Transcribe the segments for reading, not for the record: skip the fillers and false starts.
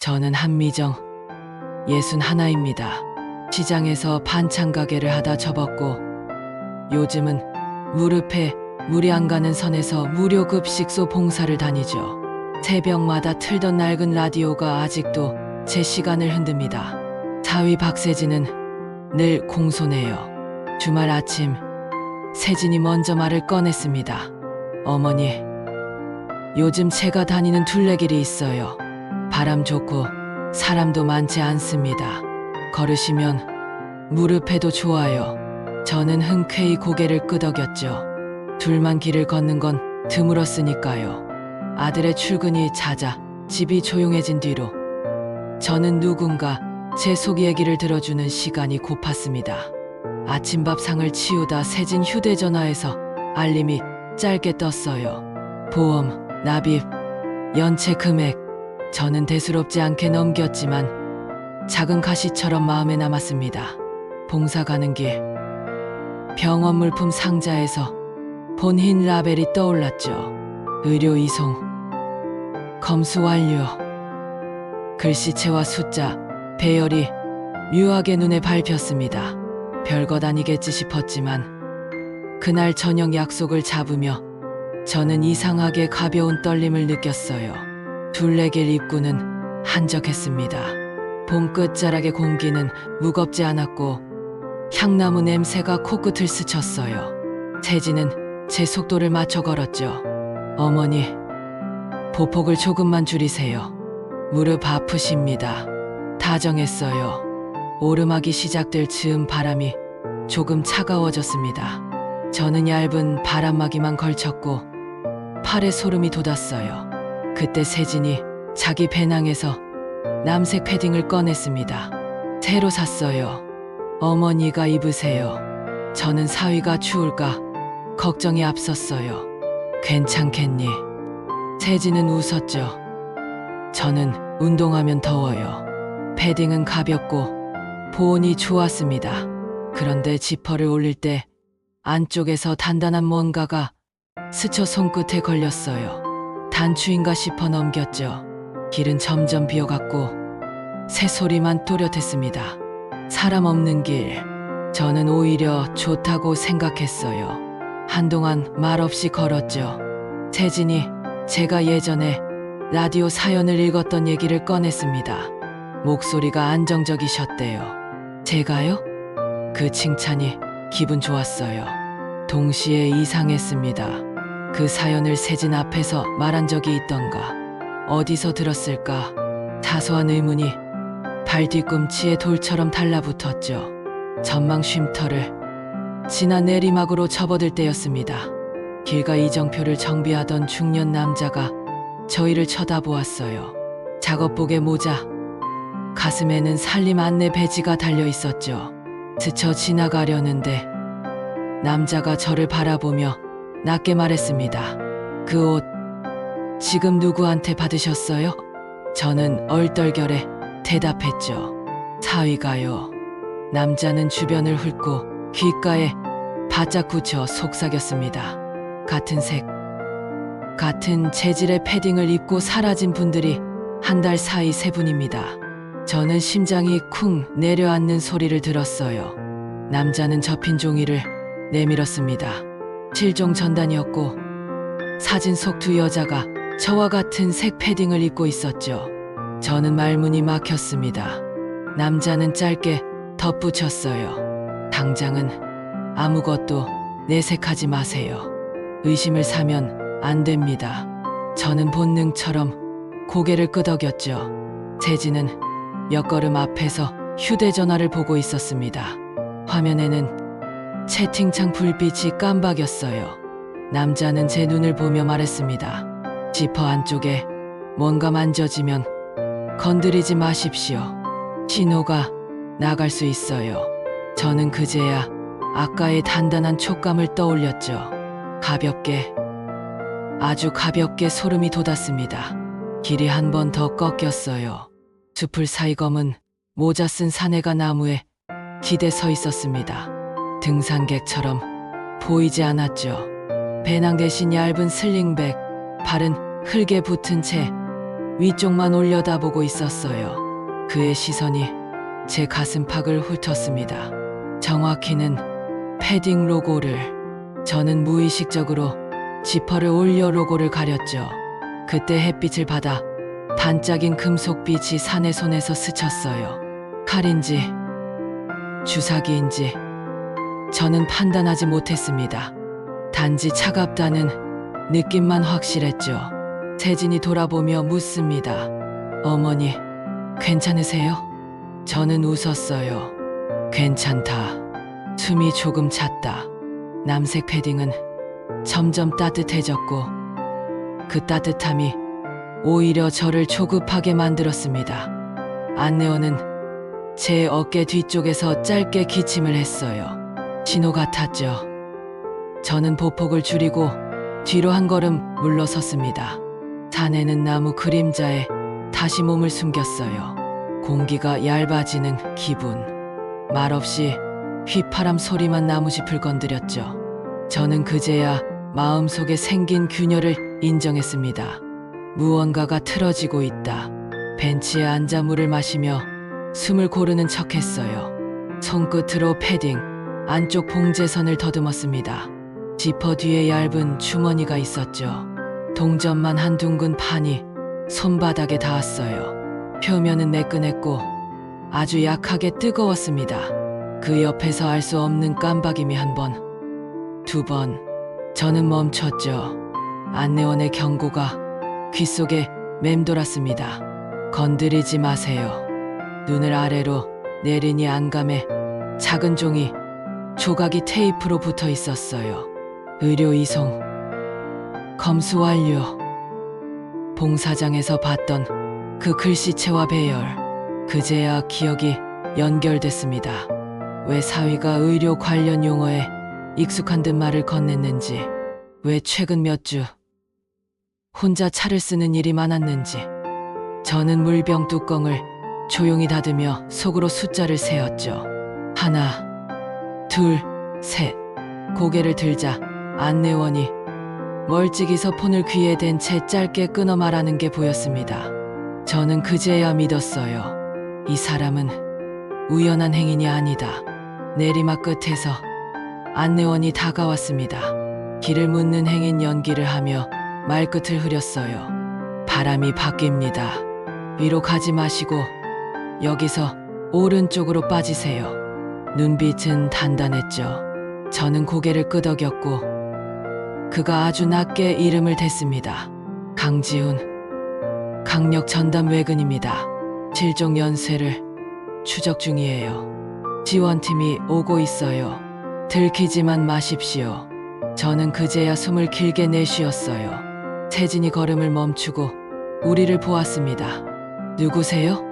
저는 한미정, 61입니다. 시장에서 반찬 가게를 하다 접었고 요즘은 무릎에 물이 안 가는 선에서 무료 급식소 봉사를 다니죠. 새벽마다 틀던 낡은 라디오가 아직도 제 시간을 흔듭니다. 사위 박세진은 늘 공손해요. 주말 아침 세진이 먼저 말을 꺼냈습니다. 어머니, 요즘 제가 다니는 둘레길이 있어요. 바람 좋고 사람도 많지 않습니다. 걸으시면 무릎에도 좋아요. 저는 흔쾌히 고개를 끄덕였죠. 둘만 길을 걷는 건 드물었으니까요. 아들의 출근이 잦아 집이 조용해진 뒤로 저는 누군가 제 속 얘기를 들어주는 시간이 고팠습니다. 아침밥 상을 치우다 세진 휴대전화에서 알림이 짧게 떴어요. 보험, 납입, 연체 금액. 저는 대수롭지 않게 넘겼지만 작은 가시처럼 마음에 남았습니다. 봉사 가는 길 병원 물품 상자에서 본 흰 라벨이 떠올랐죠. 의료 이송, 검수 완료. 글씨체와 숫자, 배열이 묘하게 눈에 밟혔습니다. 별것 아니겠지 싶었지만 그날 저녁 약속을 잡으며 저는 이상하게 가벼운 떨림을 느꼈어요. 둘레길 입구는 한적했습니다. 봄 끝자락의 공기는 무겁지 않았고 향나무 냄새가 코끝을 스쳤어요. 세진은 제 속도를 맞춰 걸었죠. 어머니, 보폭을 조금만 줄이세요. 무릎 아프십니다. 다정했어요. 오르막이 시작될 즈음 바람이 조금 차가워졌습니다. 저는 얇은 바람막이만 걸쳤고 팔에 소름이 돋았어요. 그때 세진이 자기 배낭에서 남색 패딩을 꺼냈습니다. 새로 샀어요. 어머니가 입으세요. 저는 사위가 추울까 걱정이 앞섰어요. 괜찮겠니? 세진은 웃었죠. 저는 운동하면 더워요. 패딩은 가볍고 보온이 좋았습니다. 그런데 지퍼를 올릴 때 안쪽에서 단단한 뭔가가 스쳐 손끝에 걸렸어요. 단추인가 싶어 넘겼죠. 길은 점점 비어갔고 새소리만 또렷했습니다. 사람 없는 길. 저는 오히려 좋다고 생각했어요. 한동안 말없이 걸었죠. 세진이 제가 예전에 라디오 사연을 읽었던 얘기를 꺼냈습니다. 목소리가 안정적이셨대요. 제가요? 그 칭찬이 기분 좋았어요. 동시에 이상했습니다. 그 사연을 세진 앞에서 말한 적이 있던가, 어디서 들었을까? 사소한 의문이 발 뒤꿈치에 돌처럼 달라붙었죠. 전망 쉼터를 지나 내리막으로 접어들 때였습니다. 길가 이정표를 정비하던 중년 남자가 저희를 쳐다보았어요. 작업복에 모자, 가슴에는 산림 안내 배지가 달려 있었죠. 스쳐 지나가려는데 남자가 저를 바라보며 낮게 말했습니다. 그 옷 지금 누구한테 받으셨어요? 저는 얼떨결에 대답했죠. 사위가요. 남자는 주변을 훑고 귓가에 바짝 붙여 속삭였습니다. 같은 색, 같은 재질의 패딩을 입고 사라진 분들이 한 달 사이 세 분입니다. 저는 심장이 쿵 내려앉는 소리를 들었어요. 남자는 접힌 종이를 내밀었습니다. 실종 전단이었고 사진 속 두 여자가 저와 같은 색 패딩을 입고 있었죠. 저는 말문이 막혔습니다. 남자는 짧게 덧붙였어요. 당장은 아무것도 내색하지 마세요. 의심을 사면 안 됩니다. 저는 본능처럼 고개를 끄덕였죠. 세진은 몇 걸음 앞에서 휴대전화를 보고 있었습니다. 화면에는 채팅창 불빛이 깜박였어요. 남자는 제 눈을 보며 말했습니다. 지퍼 안쪽에 뭔가 만져지면 건드리지 마십시오. 신호가 나갈 수 있어요. 저는 그제야 아까의 단단한 촉감을 떠올렸죠. 가볍게, 아주 가볍게 소름이 돋았습니다. 길이 한 번 더 꺾였어요. 숲을 사이 검은 모자 쓴 사내가 나무에 기대 서 있었습니다. 등산객처럼 보이지 않았죠. 배낭 대신 얇은 슬링백, 발은 흙에 붙은 채 위쪽만 올려다보고 있었어요. 그의 시선이 제 가슴팍을 훑었습니다. 정확히는 패딩 로고를. 저는 무의식적으로 지퍼를 올려 로고를 가렸죠. 그때 햇빛을 받아 반짝인 금속빛이 사내 손에서 스쳤어요. 칼인지 주사기인지 저는 판단하지 못했습니다. 단지 차갑다는 느낌만 확실했죠. 세진이 돌아보며 묻습니다. 어머니, 괜찮으세요? 저는 웃었어요. 괜찮다. 숨이 조금 찼다. 남색 패딩은 점점 따뜻해졌고 그 따뜻함이 오히려 저를 조급하게 만들었습니다. 안내원은 제 어깨 뒤쪽에서 짧게 기침을 했어요. 신호 같았죠. 저는 보폭을 줄이고 뒤로 한 걸음 물러섰습니다. 산에는 나무 그림자에 다시 몸을 숨겼어요. 공기가 얇아지는 기분. 말없이 휘파람 소리만 나무짚을 건드렸죠. 저는 그제야 마음속에 생긴 균열을 인정했습니다. 무언가가 틀어지고 있다. 벤치에 앉아 물을 마시며 숨을 고르는 척했어요. 손끝으로 패딩 안쪽 봉제선을 더듬었습니다. 지퍼 뒤에 얇은 주머니가 있었죠. 동전만 한 둥근 판이 손바닥에 닿았어요. 표면은 매끈했고 아주 약하게 뜨거웠습니다. 그 옆에서 알 수 없는 깜박임이 한 번, 두 번. 저는 멈췄죠. 안내원의 경고가 귓속에 맴돌았습니다. 건드리지 마세요. 눈을 아래로 내리니 안감에 작은 종이 조각이 테이프로 붙어 있었어요. 의료 이송. 검수 완료. 봉사장에서 봤던 그 글씨체와 배열. 그제야 기억이 연결됐습니다. 왜 사위가 의료 관련 용어에 익숙한 듯 말을 건넸는지, 왜 최근 몇 주 혼자 차를 쓰는 일이 많았는지. 저는 물병 뚜껑을 조용히 닫으며 속으로 숫자를 세었죠. 하나, 둘, 셋. 고개를 들자 안내원이 멀찍이서 폰을 귀에 댄 채 짧게 끊어 말하는 게 보였습니다. 저는 그제야 믿었어요. 이 사람은 우연한 행인이 아니다. 내리막 끝에서 안내원이 다가왔습니다. 길을 묻는 행인 연기를 하며 말끝을 흐렸어요. 바람이 바뀝니다. 위로 가지 마시고 여기서 오른쪽으로 빠지세요. 눈빛은 단단했죠. 저는 고개를 끄덕였고 그가 아주 낮게 이름을 댔습니다. 강지훈. 강력 전담 외근입니다. 실종 연쇄를 추적 중이에요. 지원팀이 오고 있어요. 들키지만 마십시오. 저는 그제야 숨을 길게 내쉬었어요. 세진이 걸음을 멈추고 우리를 보았습니다. 누구세요?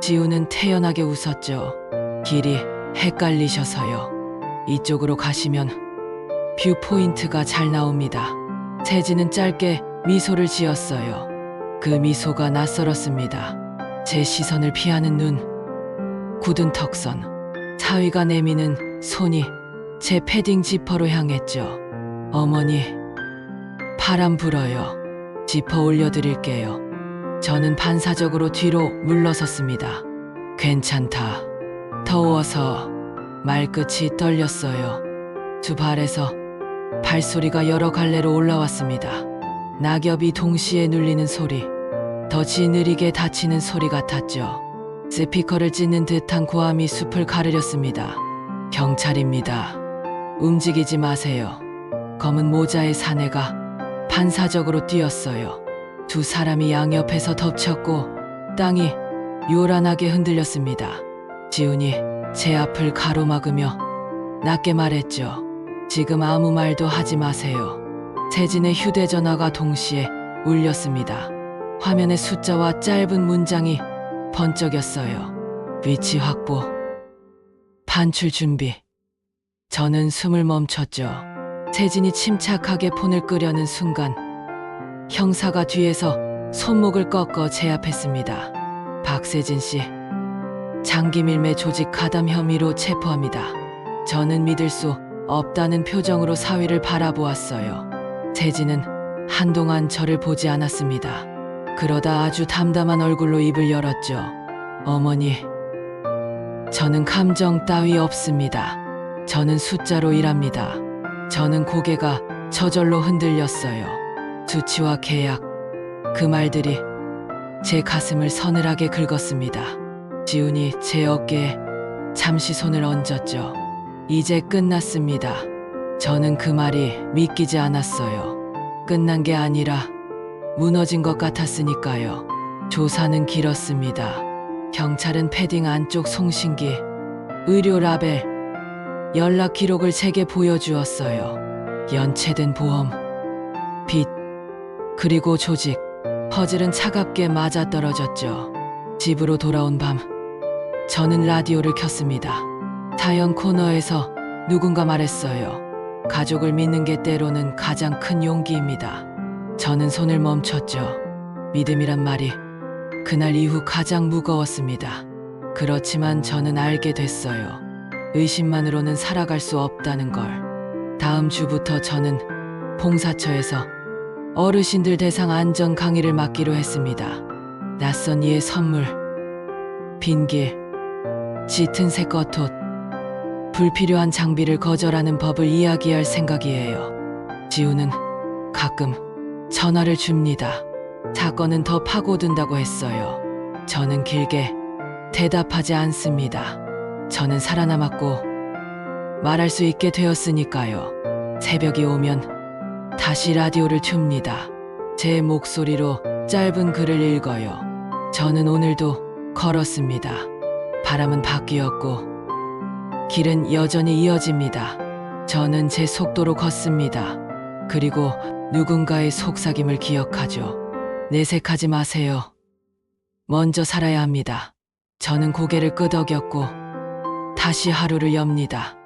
지훈은 태연하게 웃었죠. 길이 헷갈리셔서요. 이쪽으로 가시면 뷰포인트가 잘 나옵니다. 세진은 짧게 미소를 지었어요. 그 미소가 낯설었습니다. 제 시선을 피하는 눈, 굳은 턱선, 사위가 내미는 손이 제 패딩 지퍼로 향했죠. 어머니, 바람 불어요. 지퍼 올려드릴게요. 저는 반사적으로 뒤로 물러섰습니다. 괜찮다. 더워서. 말끝이 떨렸어요. 두 발에서 발소리가 여러 갈래로 올라왔습니다. 낙엽이 동시에 눌리는 소리, 더 지느리게 닫히는 소리 같았죠. 스피커를 찢는 듯한 고함이 숲을 가르렸습니다. 경찰입니다. 움직이지 마세요. 검은 모자의 사내가 반사적으로 뛰었어요. 두 사람이 양옆에서 덮쳤고 땅이 요란하게 흔들렸습니다. 지훈이 제 앞을 가로막으며 낮게 말했죠. 지금 아무 말도 하지 마세요. 세진의 휴대전화가 동시에 울렸습니다. 화면에 숫자와 짧은 문장이 번쩍였어요. 위치 확보. 반출 준비. 저는 숨을 멈췄죠. 세진이 침착하게 폰을 끄려는 순간 형사가 뒤에서 손목을 꺾어 제압했습니다. 박세진 씨, 장기밀매 조직 가담 혐의로 체포합니다. 저는 믿을 수 없다는 표정으로 사위를 바라보았어요. 세진은 한동안 저를 보지 않았습니다. 그러다 아주 담담한 얼굴로 입을 열었죠. 어머니, 저는 감정 따위 없습니다. 저는 숫자로 일합니다. 저는 고개가 저절로 흔들렸어요. 수치와 계약, 그 말들이 제 가슴을 서늘하게 긁었습니다. 지훈이 제 어깨에 잠시 손을 얹었죠. 이제 끝났습니다. 저는 그 말이 믿기지 않았어요. 끝난 게 아니라 무너진 것 같았으니까요. 조사는 길었습니다. 경찰은 패딩 안쪽 송신기, 의료 라벨, 연락 기록을 제게 보여주었어요. 연체된 보험, 빚, 그리고 조직. 퍼즐은 차갑게 맞아떨어졌죠. 집으로 돌아온 밤, 저는 라디오를 켰습니다. 사연 코너에서 누군가 말했어요. 가족을 믿는 게 때로는 가장 큰 용기입니다. 저는 손을 멈췄죠. 믿음이란 말이 그날 이후 가장 무거웠습니다. 그렇지만 저는 알게 됐어요. 의심만으로는 살아갈 수 없다는 걸. 다음 주부터 저는 봉사처에서 어르신들 대상 안전 강의를 맡기로 했습니다. 낯선 이의 선물, 빈 길, 짙은 새 겉옷, 불필요한 장비를 거절하는 법을 이야기할 생각이에요. 지우는 가끔 전화를 줍니다. 사건은 더 파고든다고 했어요. 저는 길게 대답하지 않습니다. 저는 살아남았고 말할 수 있게 되었으니까요. 새벽이 오면 다시 라디오를 틉니다. 제 목소리로 짧은 글을 읽어요. 저는 오늘도 걸었습니다. 바람은 바뀌었고 길은 여전히 이어집니다. 저는 제 속도로 걷습니다. 그리고 누군가의 속삭임을 기억하죠. 내색하지 마세요. 먼저 살아야 합니다. 저는 고개를 끄덕였고 다시 하루를 엽니다.